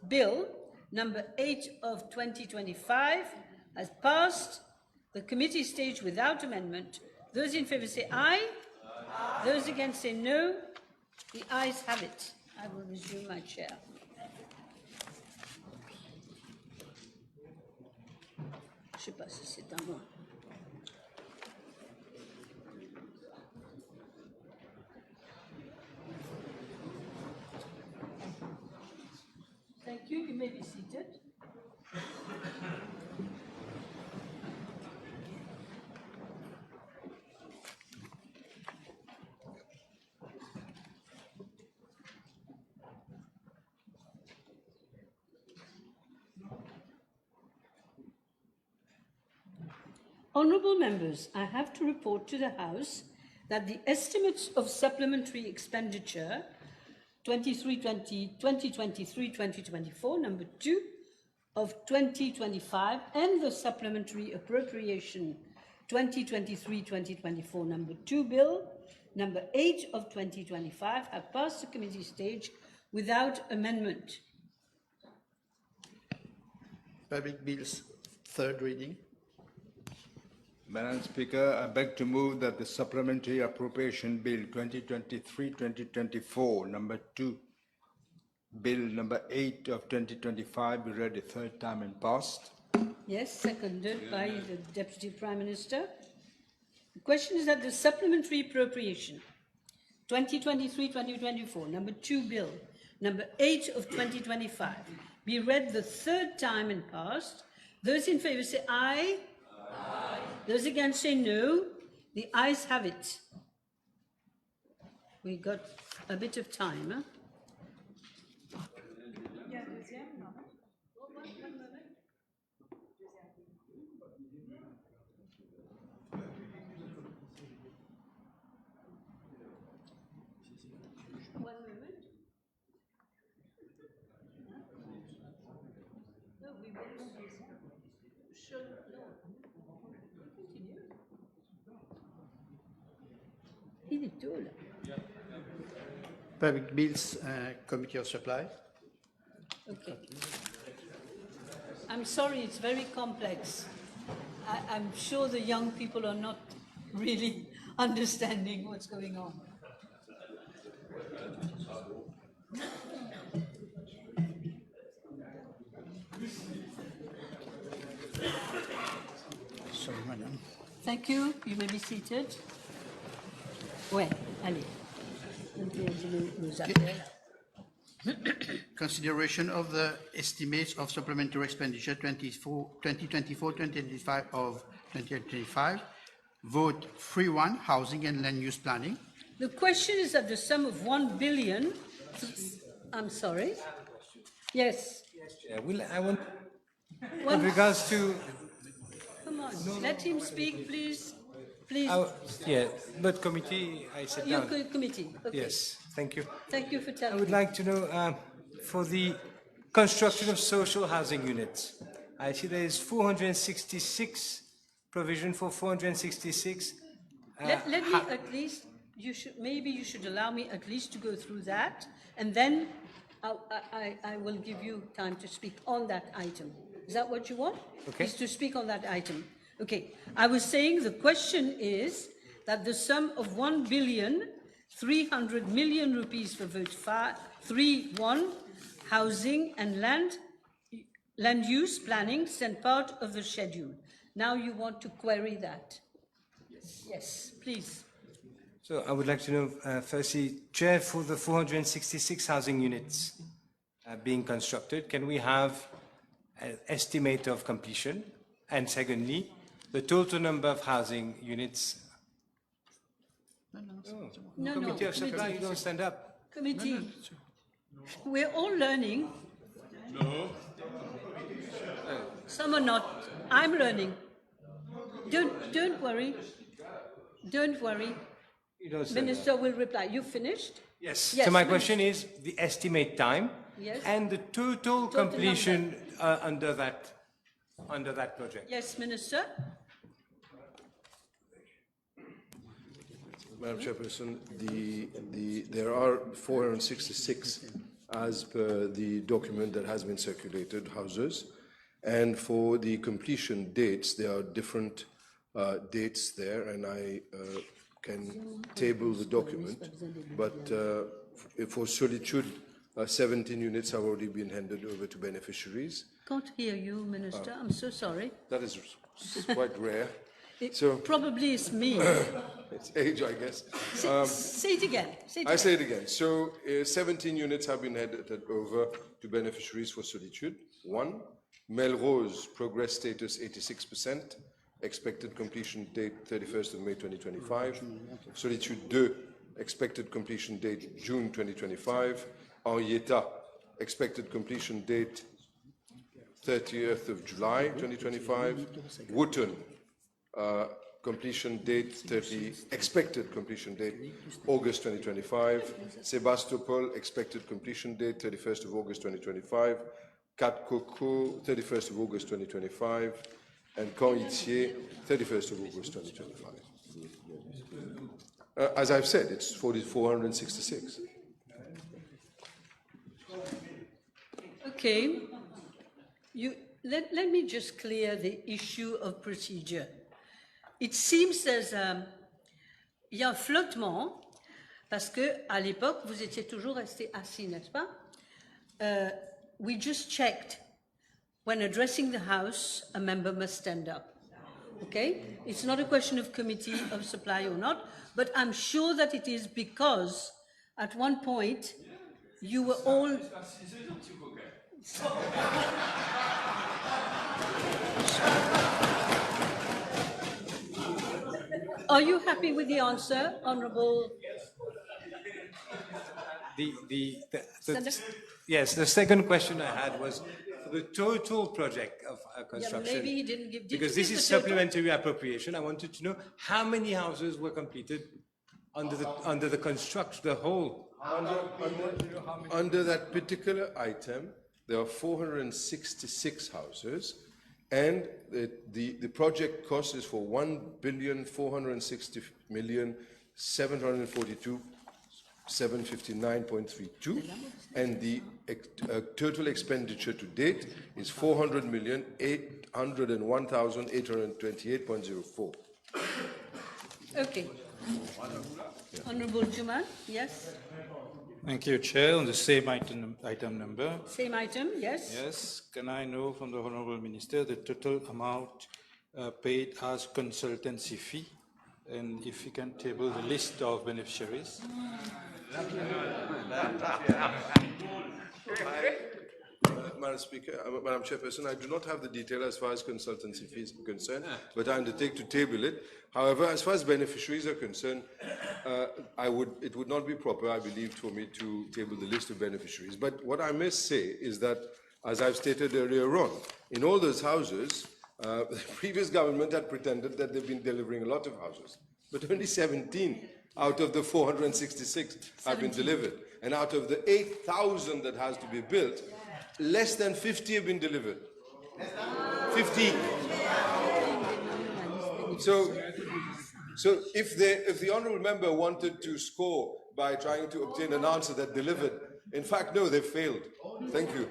[SPEAKER 2] bill number 8 of 2025, has passed the committee stage without amendment. Those in favour say aye. Those against say no. The ayes have it. I will resume my chair. Je sais pas si c'est à moi. Thank you. You may be seated. Honourable members, I have to report to the House that the estimates of supplementary expenditure 2023-2024, number 2 of 2025, and the supplementary appropriation 2023-2024, number 2 bill, number 8 of 2025, have passed the committee stage without amendment.
[SPEAKER 5] Public bills, third reading.
[SPEAKER 3] Madam Speaker, I beg to move that the Supplementary Appropriation Bill 2023-2024, number 2, Bill number 8 of 2025 be read a third time and passed.
[SPEAKER 2] Yes, seconded by the Deputy Prime Minister. The question is that the Supplementary Appropriation 2023-2024, number 2 bill, number 8 of 2025, be read the third time and passed. Those in favour say aye. Aye. Those against say no. The ayes have it. We got a bit of time, huh? Il est tôt, là.
[SPEAKER 5] Public bills, Committee of Supply.
[SPEAKER 2] Okay. I'm sorry, it's very complex. I'm sure the young people are not really understanding what's going on.
[SPEAKER 5] Sorry, madam.
[SPEAKER 2] Thank you. You may be seated. Ouais, allez. Nos appels.
[SPEAKER 5] Consideration of the estimates of supplementary expenditure 2024-2025 of 2025. Vote 3-1, housing and land use planning.
[SPEAKER 2] The question is that the sum of 1 billion. I'm sorry. Yes.
[SPEAKER 6] Yeah, I want,
[SPEAKER 2] One,
[SPEAKER 6] with regards to,
[SPEAKER 2] come on. Let him speak, please. Please.
[SPEAKER 6] yeah, but committee, I sit
[SPEAKER 2] Your
[SPEAKER 6] down.
[SPEAKER 2] committee. Okay.
[SPEAKER 6] Yes, thank you.
[SPEAKER 2] Thank you for
[SPEAKER 6] I
[SPEAKER 2] telling
[SPEAKER 6] would
[SPEAKER 2] me.
[SPEAKER 6] like to know, for the construction of social housing units, I see there is 466, provision for 466.
[SPEAKER 2] Let me at least, maybe you should allow me at least to go through that, and then I will give you time to speak on that item. Is that what you want?
[SPEAKER 6] Okay.
[SPEAKER 2] Is to speak on that item. Okay. I was saying the question is that the sum of 1,300,000,000 rupees for vote 3-1, housing and land use planning, sent part of the schedule. Now you want to query that? Yes, please.
[SPEAKER 6] So I would like to know, firstly, Chair, for the 466 housing units being constructed, can we have an estimate of completion? And secondly, the total number of housing units.
[SPEAKER 2] No,
[SPEAKER 6] Committee
[SPEAKER 2] no.
[SPEAKER 6] of Supply, you don't stand up.
[SPEAKER 2] Committee, we're all learning. No. Some are not. I'm learning. Don't worry. Don't worry.
[SPEAKER 6] You don't stand
[SPEAKER 2] Minister will reply. You finished?
[SPEAKER 6] Yes.
[SPEAKER 2] Yes,
[SPEAKER 6] So my
[SPEAKER 2] Minister.
[SPEAKER 6] question is the estimate time
[SPEAKER 2] Yes.
[SPEAKER 6] and the total completion under that project.
[SPEAKER 2] Yes, Minister.
[SPEAKER 7] Madam Chairperson, there are 466 as per the document that has been circulated, houses. And for the completion dates, there are different dates there, and I can table the document, but for Solitude, 17 units have already been handed over to beneficiaries.
[SPEAKER 2] Can't hear you, Minister. I'm so sorry.
[SPEAKER 7] That is quite rare.
[SPEAKER 2] Probably it's me.
[SPEAKER 7] It's age, I guess.
[SPEAKER 2] Say it again.
[SPEAKER 7] I say it again. So 17 units have been handed over to beneficiaries for Solitude. 1, Melrose, progress status 86%, expected completion date 31st of May 2025. Solitude 2, expected completion date June 2025. Henrietta, expected completion date 30th of July 2025. Wootton, completion date expected completion date August 2025. Sebastopol, expected completion date 31st of August 2025. Cat Coco, 31st of August 2025. And Camp-Itier, 31st of August 2025. As I've said, it's 466.
[SPEAKER 2] Okay. Let me just clear the issue of procedure. It seems il y a un flottement parce que à l'époque vous étiez toujours resté assis, n'est-ce pas? We just checked. When addressing the House, a member must stand up. Okay? It's not a question of committee of supply or not, but I'm sure that it is because at one point you were all. Are you happy with the answer, Honourable?
[SPEAKER 6] Yes, the second question I had was for the total project of construction.
[SPEAKER 2] Yeah, maybe he didn't give.
[SPEAKER 6] Because this is supplementary appropriation. I wanted to know how many houses were completed under the construction, the whole.
[SPEAKER 7] Under that particular item, there are 466 houses, and the project cost is for 1,460,742,759.32, and the total expenditure to date is 400,801,828.04.
[SPEAKER 2] Okay. Honourable Juman, yes?
[SPEAKER 8] Thank you, Chair. On the same item number.
[SPEAKER 2] Same item, yes?
[SPEAKER 8] Yes. Can I know from the Honourable Minister the total amount paid as consultancy fee, and if you can table the list of beneficiaries?
[SPEAKER 7] Madam Speaker, Madam Chairperson, I do not have the detail as far as consultancy fees are concerned, but I undertake to table it. However, as far as beneficiaries are concerned, it would not be proper, I believe, for me to table the list of beneficiaries. But what I must say is that, as I've stated earlier on, in all those houses, the previous government had pretended that they've been delivering a lot of houses, but only 17 out of the 466 have been delivered. And out of the 8,000 that has to be built, less than 50 have been delivered. 50. So if the honourable member wanted to score by trying to obtain an answer that delivered, in fact, no, they failed. Thank you.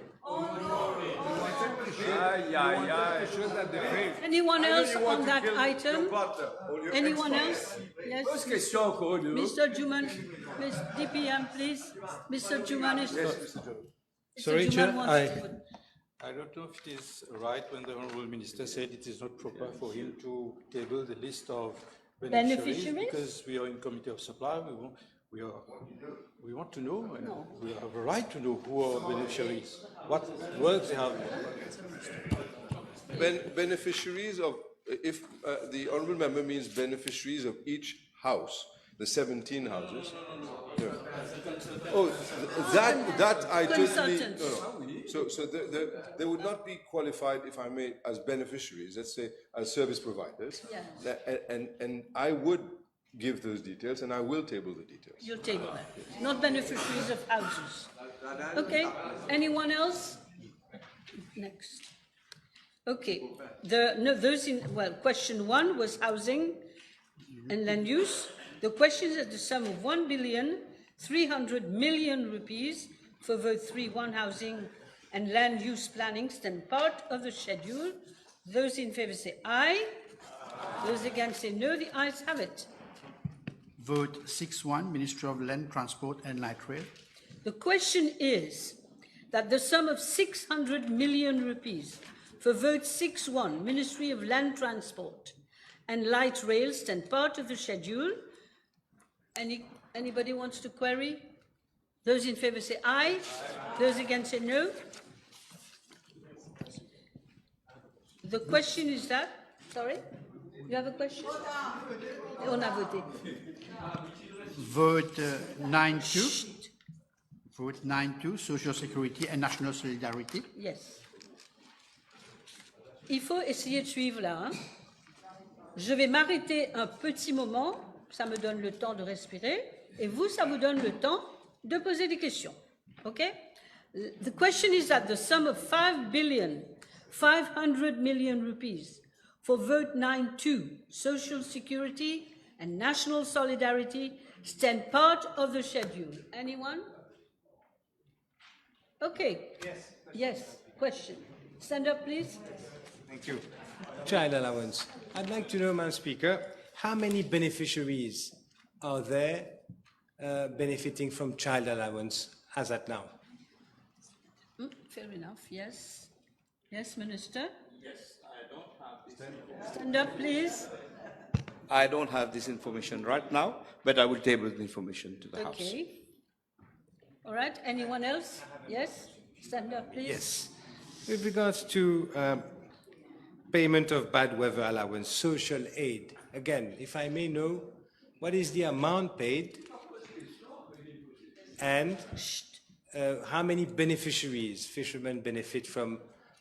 [SPEAKER 2] Anyone else on that item? Anyone else? Yes. Mr. Juman, Ms. DPM, please. Mr. Juman is.
[SPEAKER 7] Yes, Mr. Jones.
[SPEAKER 8] Sorry, Chair, I don't know if it is right when the Honourable Minister said it is not proper for him to table the list of beneficiaries because we are in Committee of Supply. We want to know, and we have a right to know who are beneficiaries, what work they have.
[SPEAKER 7] Beneficiaries of, if the honourable member means beneficiaries of each house, the 17 houses. No. Oh, that I totally no. So they would not be qualified, if I may, as beneficiaries. Let's say as service providers. Yeah. And I would give those details, and I will table the details.
[SPEAKER 2] You'll table that. Not beneficiaries of houses. Okay. Anyone else? Next. Okay. Question 1 was housing and land use. The question is at the sum of 1,300,000,000 rupees for vote 3-1 housing and land use planning stand part of the schedule. Those in favour say aye. Those against say no. The ayes have it.
[SPEAKER 5] Vote 6-1, Ministry of Land, Transport and Light Rail.
[SPEAKER 2] The question is that the sum of 600 million rupees for vote 6-1, Ministry of Land Transport and Light Rail, stand part of the schedule. Anybody wants to query? Those in favour say aye. Those against say no. The question is that, sorry, you have a question? On a voté.
[SPEAKER 5] Vote 9-2. Vote 9-2, Social Security and National Solidarity.
[SPEAKER 2] Yes. Il faut essayer de suivre là. Hein. Je vais m'arrêter un petit moment, ça me donne le temps de respirer, et vous, ça vous donne le temps de poser des questions. Okay? The question is that the sum of 5,500 million rupees for vote 9-2, Social Security and National Solidarity, stand part of the schedule. Anyone? Okay. Yes. Yes. Question. Stand up, please.
[SPEAKER 6] Thank you. Child allowance. I'd like to know, Madam Speaker, how many beneficiaries are there benefiting from child allowance as at now?
[SPEAKER 2] Fair enough. Yes. Yes, Minister. Yes, I don't have this. Stand up, please.
[SPEAKER 9] I don't have this information right now, but I will table the information to the House.
[SPEAKER 2] Okay. All right. Anyone else? Yes. Stand up, please.
[SPEAKER 6] Yes. With regards to payment of bad weather allowance, social aid, again, if I may know, what is the amount paid and how many beneficiaries, fishermen, benefit from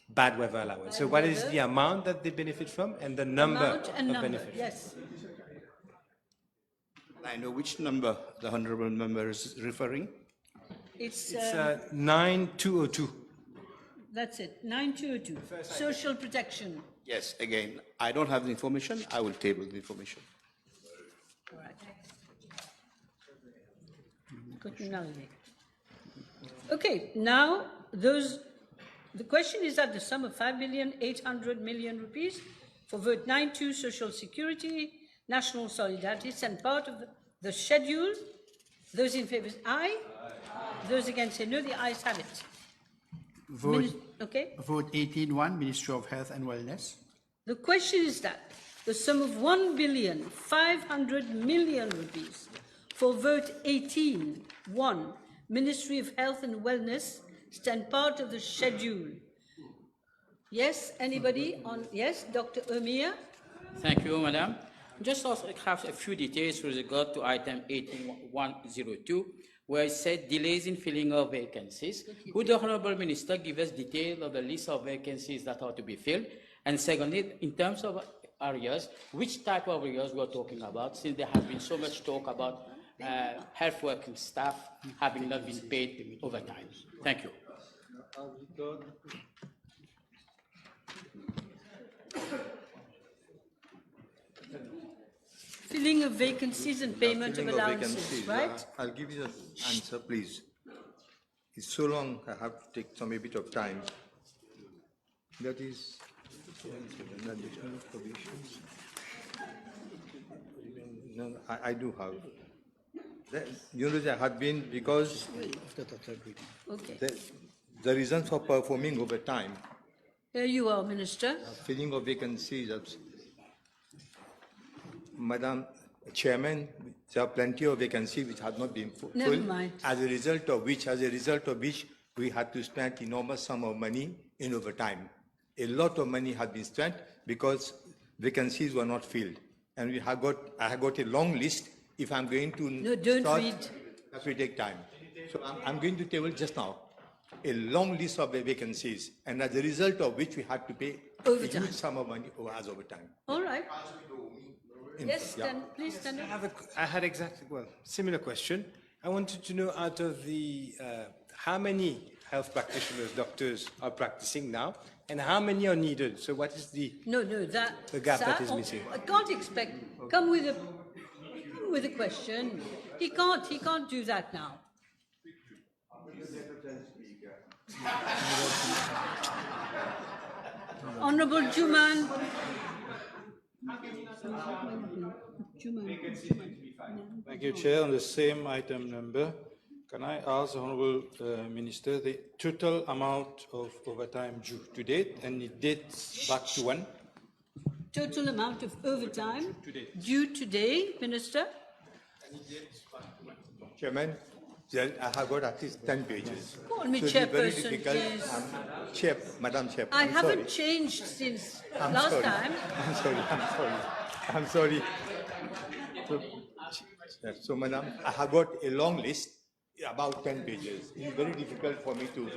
[SPEAKER 6] bad weather allowance? So what is the amount that they benefit from and the number
[SPEAKER 2] Amount and
[SPEAKER 6] of
[SPEAKER 2] number.
[SPEAKER 6] beneficiaries?
[SPEAKER 2] Yes.
[SPEAKER 9] I know which number the honourable member is referring.
[SPEAKER 2] It's
[SPEAKER 6] 9202.
[SPEAKER 2] that's it. 9202. Social protection.
[SPEAKER 9] Yes, again, I don't have the information. I will table the information.
[SPEAKER 2] All right. Continually. Okay, now the question is that the sum of 5,800 million rupees for vote 9-2 Social Security, National Solidarity, and part of the schedule. Those in favour say aye. Those against say no. The ayes have it.
[SPEAKER 5] Vote,
[SPEAKER 2] Okay.
[SPEAKER 5] vote 18-1, Ministry of Health and Wellness.
[SPEAKER 2] The question is that the sum of 1,500 million rupees for vote 18-1, Ministry of Health and Wellness, stand part of the schedule. Yes, anybody on? Yes, Dr. Omir.
[SPEAKER 10] Thank you, Madam. Just also have a few details with regard to item 18102, where it said delays in filling of vacancies. Would the Honourable Minister give us detail of the list of vacancies that are to be filled? And secondly, in terms of areas, which type of areas we're talking about, since there has been so much talk about health working staff having not been paid overtime? Thank you.
[SPEAKER 2] Filling of vacancies and payment of allowances, right?
[SPEAKER 11] I'll give you the answer, please. It's so long, I have to take some a bit of time. That is additional provisions. No, I do have. You know, there had been, because
[SPEAKER 2] Okay.
[SPEAKER 11] the reason for performing overtime,
[SPEAKER 2] Here you are, Minister.
[SPEAKER 11] filling of vacancies, Madam Chairman, there are plenty of vacancies which have not been filled.
[SPEAKER 2] Never mind.
[SPEAKER 11] As a result of which, we had to spend enormous sum of money in overtime. A lot of money had been spent because vacancies were not filled. And I have got a long list. If I'm going to
[SPEAKER 2] No, don't
[SPEAKER 11] start,
[SPEAKER 2] read.
[SPEAKER 11] that will take time. So I'm going to table just now a long list of vacancies, and as a result of which we had to pay
[SPEAKER 2] Overtime.
[SPEAKER 11] a huge sum of money as overtime.
[SPEAKER 2] All right. Yes, then please stand up.
[SPEAKER 6] I had exactly, similar question. I wanted to know out of the, how many health practitioners, doctors are practicing now, and how many are needed? So what is the
[SPEAKER 2] No,
[SPEAKER 6] the gap that is missing?
[SPEAKER 2] I can't expect. Come with a question. He can't do that now. Honourable Juman.
[SPEAKER 8] Thank you, Chair. On the same item number, can I ask the Honourable Minister the total amount of overtime due to date, and it dates back to when?
[SPEAKER 2] Total amount of overtime due today, Minister?
[SPEAKER 11] Chairman, I have got at least 10 pages.
[SPEAKER 2] Call me
[SPEAKER 11] So it is very
[SPEAKER 2] chairperson,
[SPEAKER 11] difficult.
[SPEAKER 2] please.
[SPEAKER 11] Madam Chair,
[SPEAKER 2] I
[SPEAKER 11] I'm
[SPEAKER 2] haven't
[SPEAKER 11] sorry.
[SPEAKER 2] changed since
[SPEAKER 11] I'm
[SPEAKER 2] last
[SPEAKER 11] sorry.
[SPEAKER 2] time.
[SPEAKER 11] I'm sorry. So, Madam, I have got a long list, about 10 pages. It is very difficult for me to,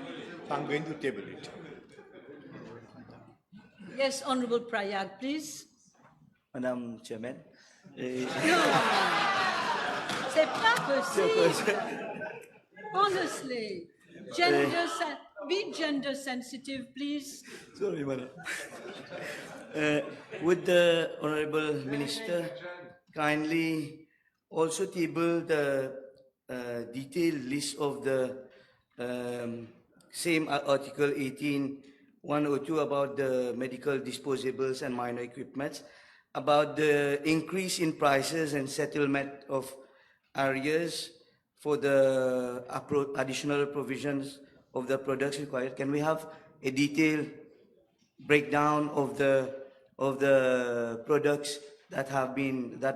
[SPEAKER 11] I'm going to table it.
[SPEAKER 2] Yes, Honourable Prayag, please.
[SPEAKER 9] Madam Chairman.
[SPEAKER 2] No, c'est pas possible. Honestly, be gender sensitive, please.
[SPEAKER 9] Sorry, Madam. Would the Honourable Minister kindly also table the detailed list of the same Article 18.102 about the medical disposables and minor equipments, about the increase in prices and settlement of arrears for the additional provisions of the products required? Can we have a detailed breakdown of the products that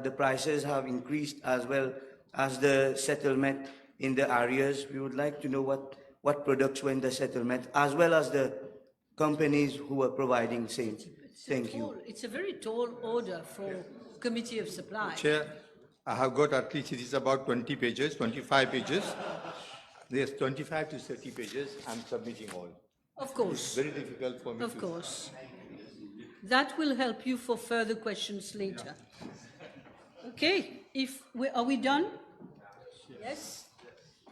[SPEAKER 9] the prices have increased, as well as the settlement in the arrears? We would like to know what products were in the settlement, as well as the companies who were providing same. Thank you.
[SPEAKER 2] It's a very tall order for Committee of Supply.
[SPEAKER 11] Chair, I have got at least, it is about 20 pages, 25 pages. There's 25 to 30 pages. I'm submitting all.
[SPEAKER 2] Of course.
[SPEAKER 11] Very difficult for me
[SPEAKER 2] Of course. That will help you for further questions later. Okay, are we done? Yes?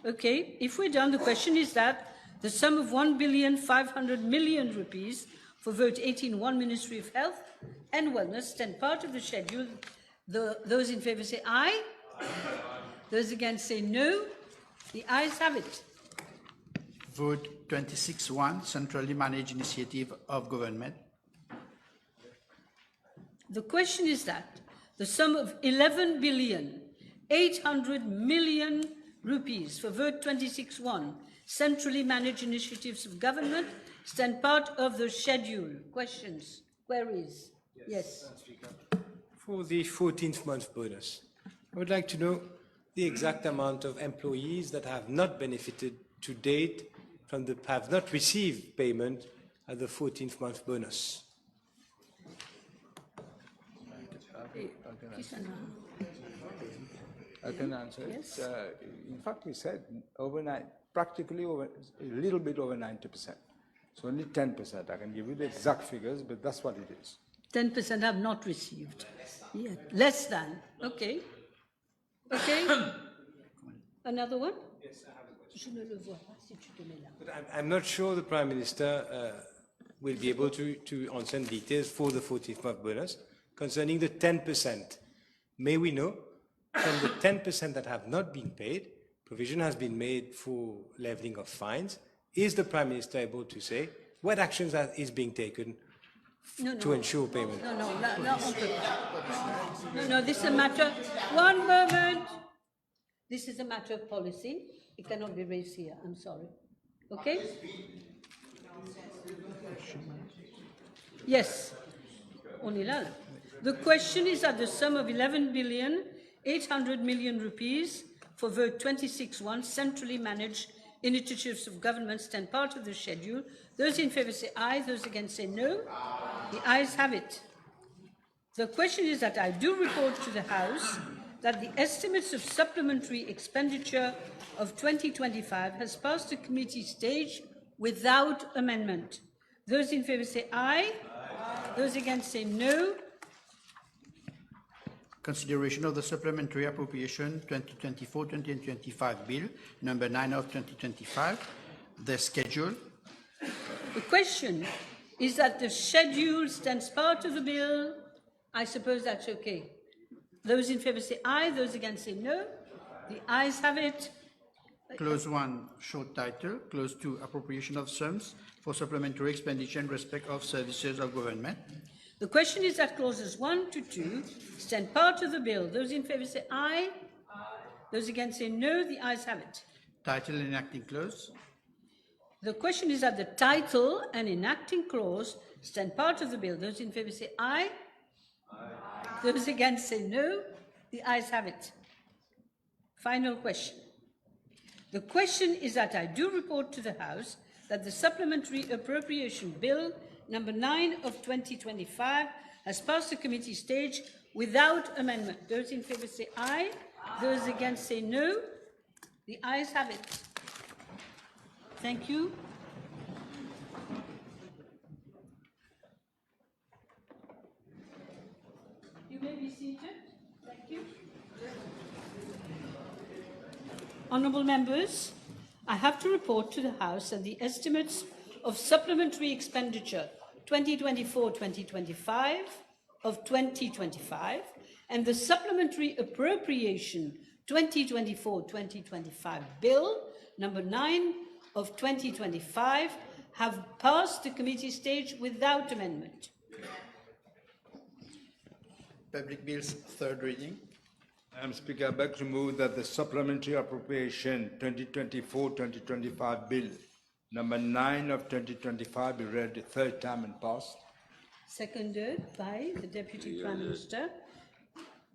[SPEAKER 2] Okay, if we're done, the question is that the sum of 1,500,000,000 rupees for vote 18-1, Ministry of Health and Wellness, stand part of the schedule. Those in favour say aye. Those against say no. The ayes have it.
[SPEAKER 5] Vote 26.1, Centrally Managed Initiative of Government.
[SPEAKER 2] The question is that the sum of 11,800,000,000 rupees for vote 26.1, Centrally Managed Initiatives of Government, stand part of the schedule. Questions? Queries? Yes.
[SPEAKER 6] For the 14th month bonus, I would like to know the exact amount of employees that have not benefited to date have not received payment at the 14th month bonus.
[SPEAKER 3] I can answer.
[SPEAKER 2] Yes.
[SPEAKER 3] In fact, we said practically a little bit over 90%. So only 10%. I can give you the exact figures, but that's what it is.
[SPEAKER 2] 10% have not received. Yeah. Less than. Okay. Okay. Another one? Yes, I have a question. Je ne le vois pas si tu te mets là.
[SPEAKER 6] But I'm not sure the Prime Minister will be able to answer in details for the 14th month bonus concerning the 10%. May we know, from the 10% that have not been paid, provision has been made for levelling of fines. Is the Prime Minister able to say what actions is being taken to ensure payment?
[SPEAKER 2] No, this is a matter, one moment. This is a matter of policy. It cannot be raised here, I'm sorry. Okay? Yes. On est là. The question is that the sum of 11,800,000,000 rupees for vote 26.1, centrally managed initiatives of government, stand part of the schedule. Those in favour say aye, those against say no. The ayes have it. The question is that I do report to the House that the estimates of supplementary expenditure of 2025 has passed the committee stage without amendment. Those in favour say aye. Those against say no.
[SPEAKER 5] Consideration of the Supplementary Appropriation 2024-2025 Bill, number 9 of 2025, the schedule.
[SPEAKER 2] The question is that the schedule stands part of the bill. I suppose that's okay. Those in favour say aye, those against say no. The ayes have it.
[SPEAKER 5] Clause 1, short title. Clause 2, appropriation of sums for supplementary expenditure in respect of services of government.
[SPEAKER 2] The question is that clauses 1 to 2 stand part of the bill. Those in favour say aye. Those against say no. The ayes have it.
[SPEAKER 5] Title and enacting clause.
[SPEAKER 2] The question is that the title and enacting clause stand part of the bill. Those in favour say aye. Those against say no. The ayes have it. Final question. The question is that I do report to the House that the Supplementary Appropriation Bill number 9 of 2025 has passed the committee stage without amendment. Those in favour say aye. Those against say no. The ayes have it. Thank you. You may be seated. Thank you. Honourable members, I have to report to the House that the estimates of supplementary expenditure 2024-2025 of 2025 and the supplementary appropriation 2024-2025 bill number 9 of 2025 have passed the committee stage without amendment.
[SPEAKER 5] Public bills, third reading.
[SPEAKER 3] Madam Speaker, I beg to move that the Supplementary Appropriation 2024-2025 Bill number 9 of 2025 be read the third time and passed.
[SPEAKER 2] Seconded by the Deputy Prime Minister.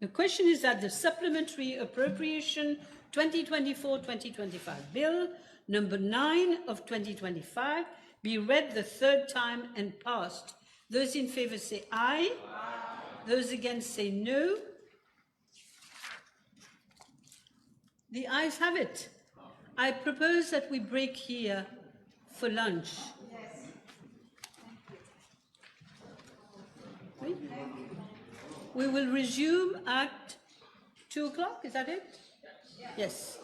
[SPEAKER 2] The question is that the Supplementary Appropriation 2024-2025 Bill number 9 of 2025 be read the third time and passed. Those in favour say aye. Those against say no. The ayes have it. I propose that we break here for lunch. We will resume at 2 o'clock, is that it? Yes.